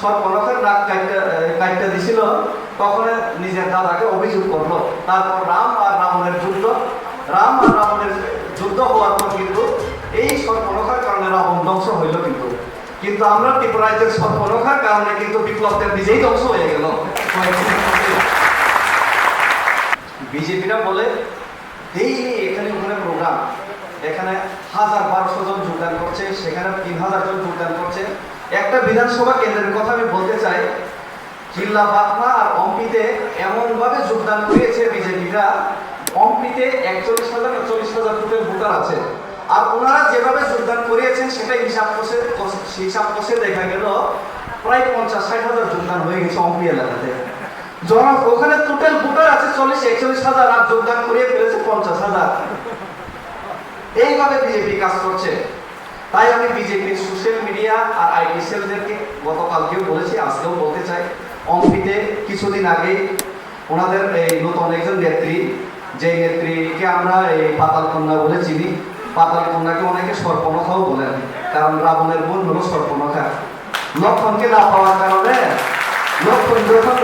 সর্বনখের নাক কাটতে দিছিল, তখন নিজের দাদাকে অভিযোগ করলো। তারপর রাম আর রাবণের যুদ্ধ হওয়ার পর কিন্তু এই সর্বনখার কারণে রাবণ ধ্বংস হইল। কিন্তু আমরা ত্রিপুরাজ্যের সর্বনখার কারণে কিন্তু বিপ্লবটা নিজেই ধ্বংস হয়ে গেল। বিজেপিরা বলে ডেইলি এখানে ওখানে প্রোগ্রাম, এখানে 1000-1200 জন যোগদান করছে, সেখানে 3000 জন যোগদান করছে। একটা বিধানসভা কেন্দ্রের কথা আমি বলতে চাই, জিল্লা বাতনা আর অম্পিতে এমনভাবে যোগদান করেছে বিজেপিরা। অম্পিতে 41,000-40,000 টোটাল ভোটার আছে, আর ওনারা যেভাবে যোগদান করিয়েছেন সেটা হিসাব কষে দেখা গেল প্রায় 50-60,000 যোগদান হয়ে গেছে অম্পি এলাকাতে। ওখানে টোটাল ভোটার আছে 40-41,000, আর যোগদান করিয়ে ফেলেছে 50,000। এইভাবে বিজেপি কাজ করছে। তাই আমি বিজেপির সোশ্যাল মিডিয়া আর আইটি সেলদেরকে গতকালকেও বলেছি, আজকেও বলতে চাই, অম্পিতে কিছুদিন আগে ওনাদের এই নতুন একজন নেত্রী, যে নেত্রীকে আমরা এই পাতাল কন্যা বলে চিনি, পাতাল কন্যাকে অনেকে সর্পনখাও বলেন, কারণ রাবণের বোন হলো সর্পনখা। লক্ষণকে না পাওয়ার কারণে লক্ষণ যখন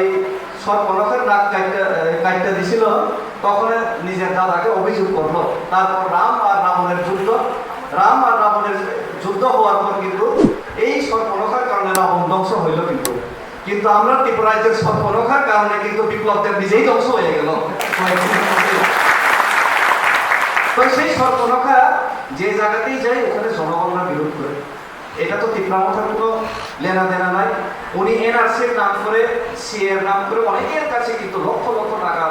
এই সর্বনখের নাক কাটতে দিছিল, তখন নিজের দাদাকে অভিযোগ করলো। তারপর রাম আর রাবণের যুদ্ধ হওয়ার পর কিন্তু এই সর্বনখার কারণে রাবণ ধ্বংস হইল। কিন্তু আমরা ত্রিপুরাজ্যের সর্বনখার কারণে কিন্তু বিপ্লবটা নিজেই ধ্বংস হয়ে গেল। তো সেই সর্বনখা যে জায়গাতেই যায় ওখানে জনগণরা বিরোধ করে। এটা তো তীব্রামথার কোনো লেনা দেনা নাই। উনি এনআরসির নাম করে, সিএর নাম করে অনেকের কাছে কিন্তু লক্ষ লক্ষ টাকা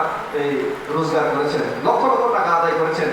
রোজগার করেছেন, লক্ষ লক্ষ টাকা আদায় করেছেন।